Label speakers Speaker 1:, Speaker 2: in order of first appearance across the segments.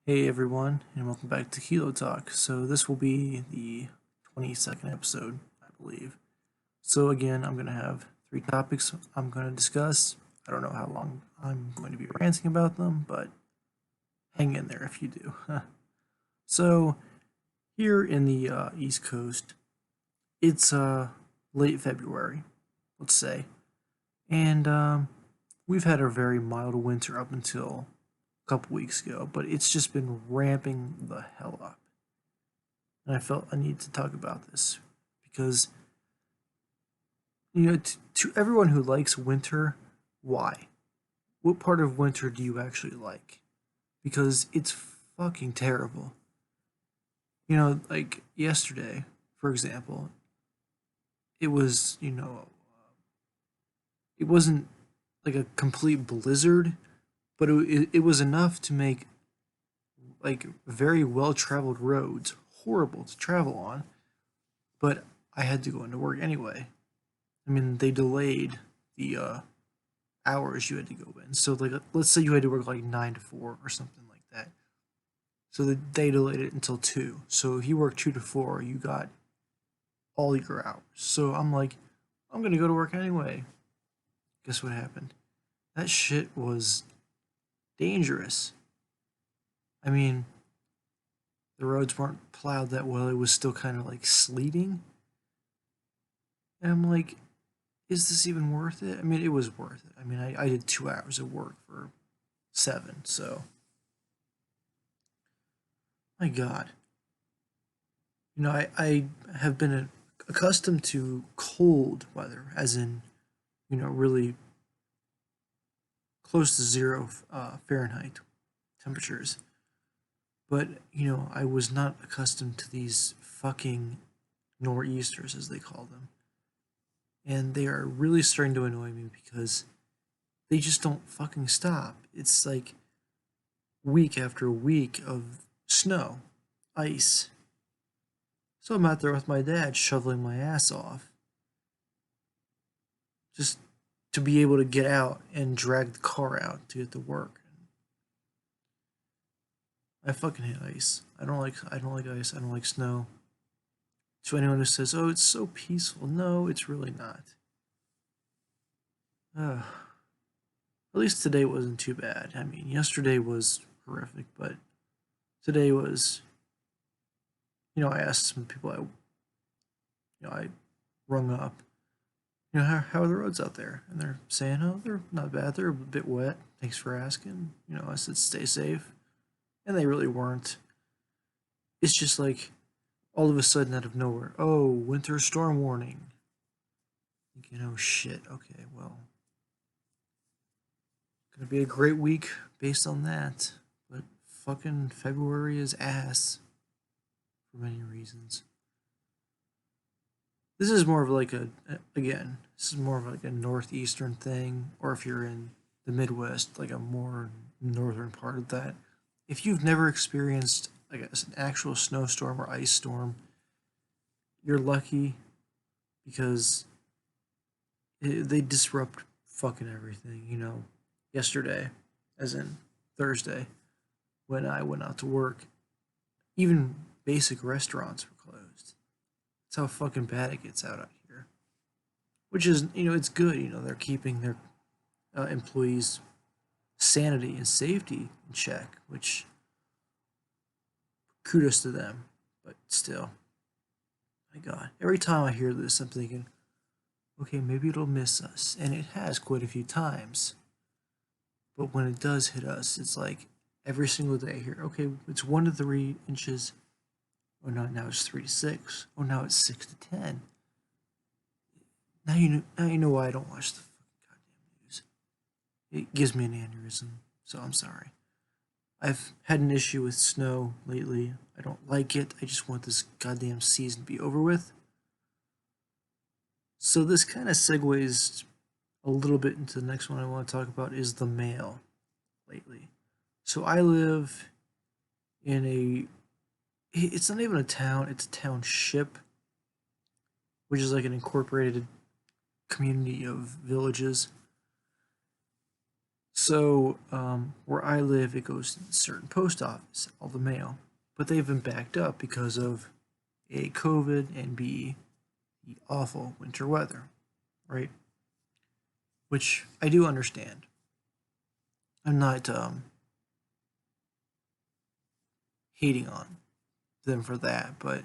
Speaker 1: Hey everyone, and welcome back to Keelloo Talk. So this will be the 22nd episode, I believe. So again, I'm going to have three topics I'm going to discuss. I don't know how long I'm going to be ranting about them, but hang in there if you do. So here in the East Coast, it's late February, let's say, and we've had a very mild winter up until a couple weeks ago, but it's just been ramping the hell up. And I felt I need to talk about this because to everyone who likes winter, why? What part of winter do you actually like? Because it's fucking terrible. Like yesterday, for example, it was, it wasn't like a complete blizzard, but it was enough to make like very well traveled roads horrible to travel on. But I had to go into work anyway. I mean, they delayed the hours you had to go in. So, like, let's say you had to work like 9 to 4 or something like that. So they delayed it until 2. So if you work 2 to 4, you got all your hours. So I'm like, I'm gonna go to work anyway. Guess what happened? That shit was dangerous. I mean, the roads weren't plowed that well. It was still kind of like sleeting. And I'm like, is this even worth it? I mean, it was worth it. I mean, I did 2 hours of work for 7. So, my God. I have been accustomed to cold weather, as in, really close to zero Fahrenheit temperatures. But, I was not accustomed to these fucking nor'easters, as they call them. And they are really starting to annoy me because they just don't fucking stop. It's like week after week of snow, ice. So I'm out there with my dad shoveling my ass off just to be able to get out and drag the car out to get to work. I fucking hate ice. I don't like ice. I don't like snow. To anyone who says, "Oh, it's so peaceful," no, it's really not. At least today wasn't too bad. I mean, yesterday was horrific, but today was. I asked some people I rung up. How are the roads out there? And they're saying, "Oh, they're not bad. They're a bit wet. Thanks for asking." I said, "Stay safe," and they really weren't. It's just like all of a sudden out of nowhere, oh, winter storm warning. Thinking, oh shit, okay, well, gonna be a great week based on that. But fucking February is ass for many reasons. This is more of like again, this is more of like a northeastern thing, or if you're in the Midwest, like a more northern part of that. If you've never experienced, I guess, an actual snowstorm or ice storm, you're lucky because they disrupt fucking everything. Yesterday, as in Thursday, when I went out to work, even basic restaurants were closed. That's how fucking bad it gets out here. Which is, it's good. They're keeping their employees' sanity and safety in check, which kudos to them. But still, my God, every time I hear this, I'm thinking, okay, maybe it'll miss us, and it has quite a few times. But when it does hit us, it's like every single day here. Okay, it's 1 to 3 inches. Oh no, now it's 3 to 6. Oh, now it's 6 to 10. Now you know why I don't watch the fucking goddamn news. It gives me an aneurysm, so I'm sorry. I've had an issue with snow lately. I don't like it. I just want this goddamn season to be over with. So this kind of segues a little bit into the next one I want to talk about is the mail lately. So I live in it's not even a town, it's a township, which is like an incorporated community of villages. Where I live, it goes to a certain post office, all the mail, but they've been backed up because of A, COVID, and B, the awful winter weather, right? Which I do understand. I'm not hating on them for that, but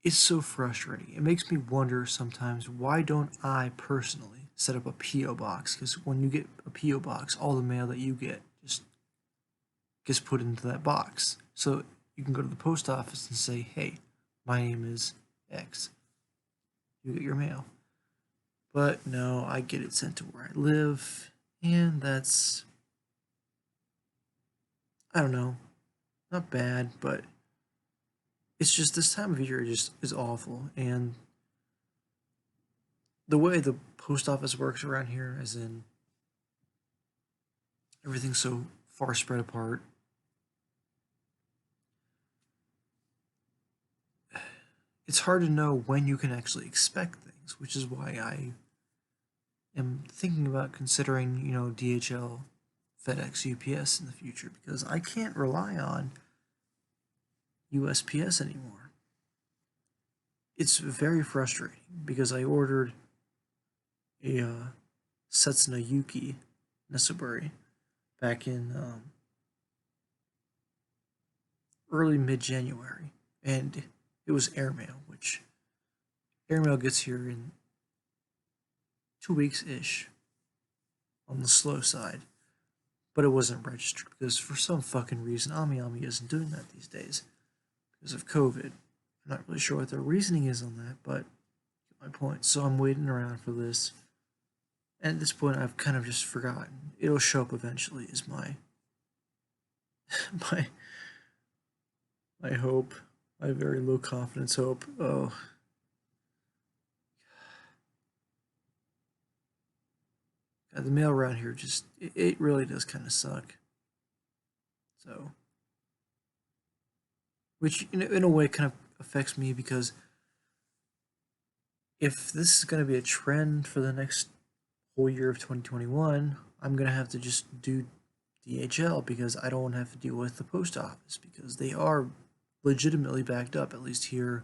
Speaker 1: it's so frustrating. It makes me wonder sometimes, why don't I personally set up a P.O. box? Because when you get a P.O. box, all the mail that you get just gets put into that box. So you can go to the post office and say, hey, my name is X. You get your mail. But no, I get it sent to where I live, and that's, I don't know, not bad, but it's just this time of year just is awful. And the way the post office works around here, as in everything's so far spread apart, it's hard to know when you can actually expect things, which is why I am thinking about considering, DHL, FedEx, UPS in the future, because I can't rely on USPS anymore. It's very frustrating because I ordered a Setsuna Yuki Nesuburi back in early mid January, and it was airmail, which airmail gets here in 2 weeks ish on the slow side. But it wasn't registered because for some fucking reason AmiAmi isn't doing that these days because of COVID. I'm not really sure what their reasoning is on that, but my point. So I'm waiting around for this. And at this point I've kind of just forgotten. It'll show up eventually is my my my hope. My very low confidence hope. Oh, God, the mail around here just it really does kind of suck. So, which in a way kind of affects me because if this is going to be a trend for the next whole year of 2021, I'm going to have to just do DHL because I don't have to deal with the post office because they are legitimately backed up, at least here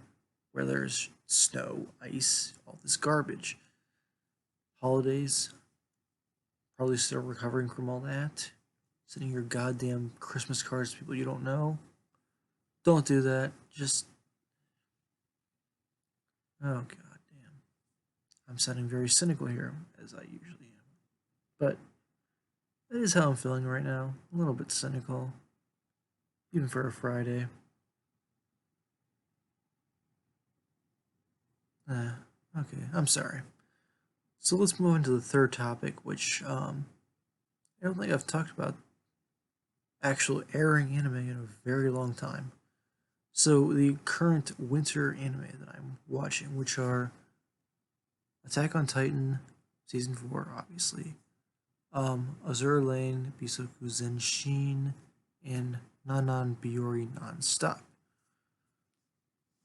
Speaker 1: where there's snow, ice, all this garbage. Holidays, probably still recovering from all that. Sending your goddamn Christmas cards to people you don't know. Don't do that. Just, oh god damn. I'm sounding very cynical here, as I usually am. But that is how I'm feeling right now. A little bit cynical, even for a Friday. Okay, I'm sorry. So let's move on to the third topic, which I don't think I've talked about actual airing anime in a very long time. So the current winter anime that I'm watching, which are Attack on Titan season 4, obviously, Azure Lane, Bisoku Zenshin, and Nanan Biori Nonstop.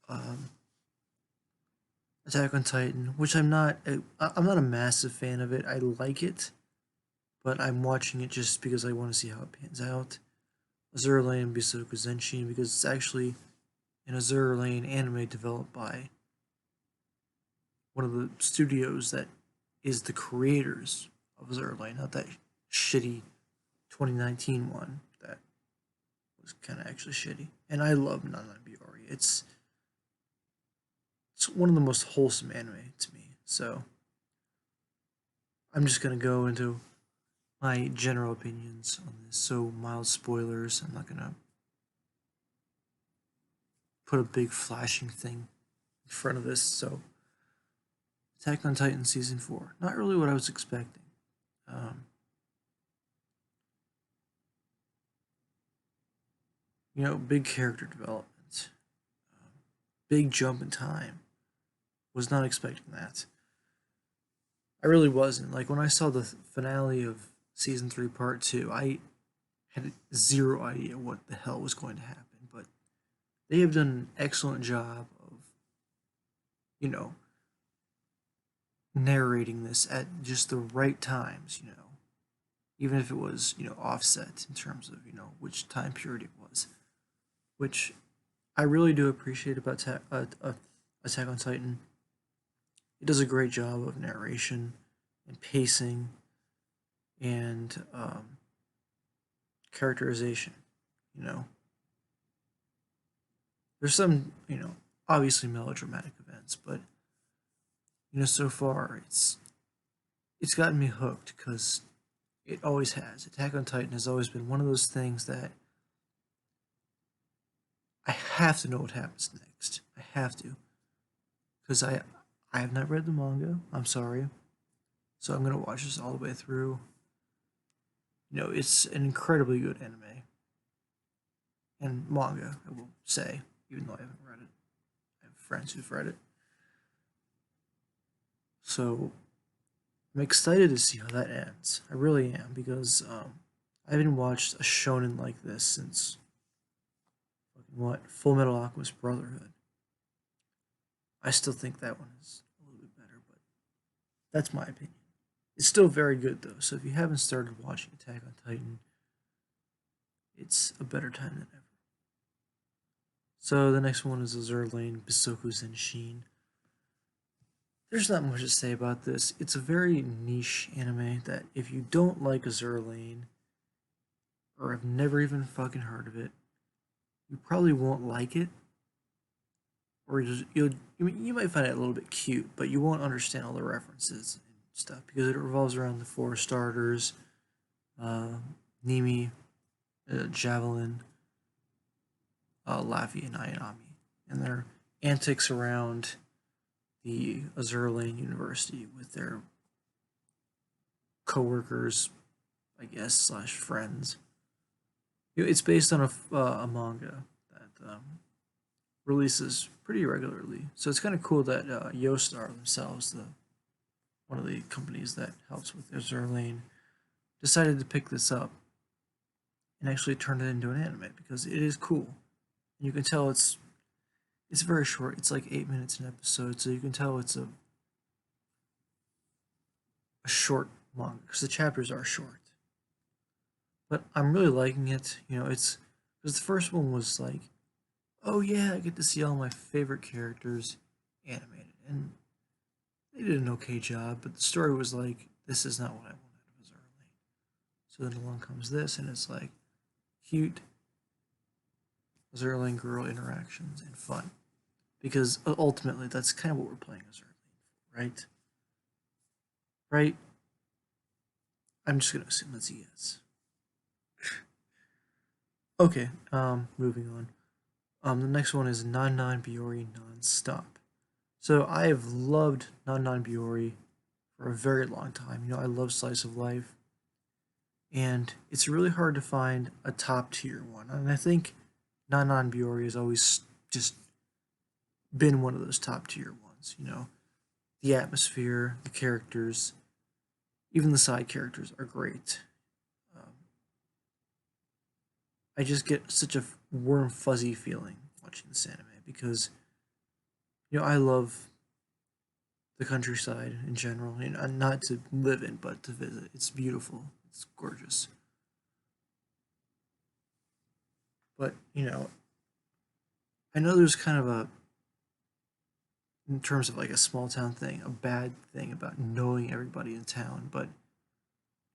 Speaker 1: Um, Attack on Titan, which I'm not a massive fan of it. I like it, but I'm watching it just because I want to see how it pans out. Azure Lane Bisoku Zenshin because it's actually an Azure Lane anime developed by one of the studios that is the creators of Azure Lane, not that shitty 2019 one that was kind of actually shitty. And I love Nana Biori. It's one of the most wholesome anime to me. So I'm just gonna go into my general opinions on this. So mild spoilers. I'm not gonna put a big flashing thing in front of this. So Attack on Titan season 4. Not really what I was expecting. Um, big character development, big jump in time. Was not expecting that. I really wasn't. Like when I saw the finale of season 3, part 2, I had zero idea what the hell was going to happen. But they have done an excellent job of, you know, narrating this at just the right times. even if it was offset in terms of which time period it was, which I really do appreciate about Attack on Titan. It does a great job of narration and pacing and characterization. You know, there's some obviously melodramatic events, but so far it's gotten me hooked because it always has. Attack on Titan has always been one of those things that I have to know what happens next. I have to because I have not read the manga. I'm sorry, so I'm gonna watch this all the way through. It's an incredibly good anime and manga. I will say, even though I haven't read it, I have friends who've read it. So I'm excited to see how that ends. I really am because I haven't watched a shonen like this since what Full Metal Alchemist Brotherhood. I still think that one is a little bit better, but that's my opinion. It's still very good though. So if you haven't started watching Attack on Titan, it's a better time than ever. So the next one is Azur Lane Bisoku Zenshin. There's not much to say about this. It's a very niche anime that if you don't like Azur Lane or have never even fucking heard of it, you probably won't like it, or you might find it a little bit cute, but you won't understand all the references and stuff because it revolves around the four starters, uh, Nimi, Javelin, Laffy, and Ayanami, and their antics around the Azur Lane University with their coworkers, I guess, slash friends. It's based on a manga that releases pretty regularly, so it's kind of cool that Yostar themselves, the one of the companies that helps with Azur Lane, decided to pick this up and actually turn it into an anime because it is cool. And you can tell it's very short. It's like 8 minutes an episode, so you can tell it's a short manga because the chapters are short. But I'm really liking it. It's because the first one was like, oh yeah, I get to see all my favorite characters animated, and they did an okay job. But the story was like, this is not what I want out of Azur Lane. So then along comes this, and it's like cute Azur Lane girl interactions and fun, because ultimately that's kind of what we're playing Azur Lane for, right? Right? I'm just gonna assume that's a yes. Okay, moving on. The next one is Nan Nan Biori Non-Stop. So I have loved Nan Nan Biori for a very long time. I love slice of life, and it's really hard to find a top tier one. And I think Nan Nan Biori has always just been one of those top tier ones. The atmosphere, the characters, even the side characters are great. Um, I just get such a warm, fuzzy feeling watching this anime because I love the countryside in general, not to live in, but to visit. It's beautiful. It's gorgeous. But I know there's kind of in terms of like a small town thing, a bad thing about knowing everybody in town. But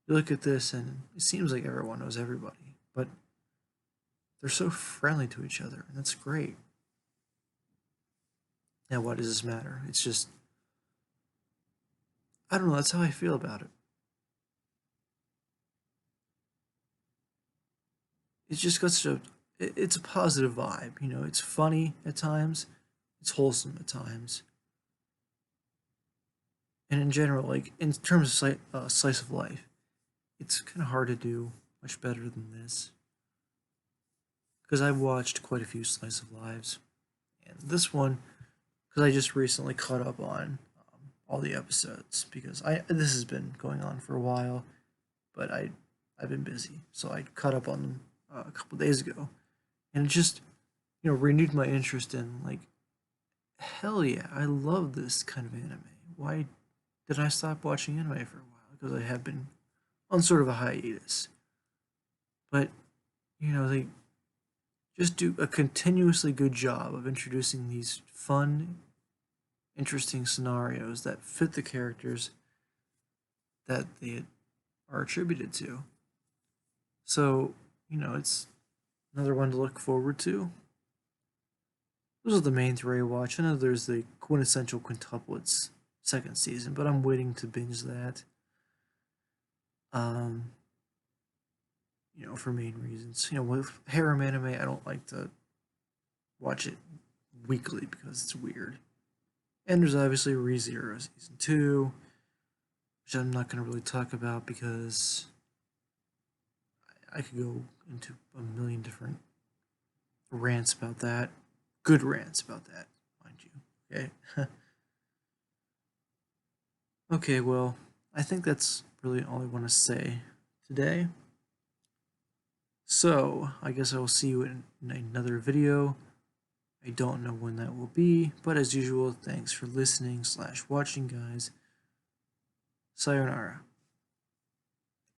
Speaker 1: you look at this, and it seems like everyone knows everybody, but they're so friendly to each other, and that's great. Now, why does this matter? It's just I don't know. That's how I feel about it. It's just got such a it's a positive vibe. It's funny at times, it's wholesome at times, and in general, like in terms of slice of life, it's kind of hard to do much better than this because I've watched quite a few slice of lives, and this one because I just recently caught up on all the episodes because I this has been going on for a while, but I've been busy, so I caught up on them a couple days ago, and it just renewed my interest in like hell yeah, I love this kind of anime. Why did I stop watching anime for a while? Because I have been on sort of a hiatus. But, they just do a continuously good job of introducing these fun, interesting scenarios that fit the characters that they are attributed to. So, it's another one to look forward to. Those are the main three I watch. I know there's the quintessential quintuplets second season, but I'm waiting to binge that. Um, for main reasons. With harem anime, I don't like to watch it weekly because it's weird. And there's obviously ReZero season 2, which I'm not going to really talk about because I could go into a million different rants about that. Good rants about that, mind you. Okay. Okay, well, I think that's really all I want to say today. So, I guess I will see you in another video. I don't know when that will be, but as usual, thanks for listening/watching, guys. Sayonara.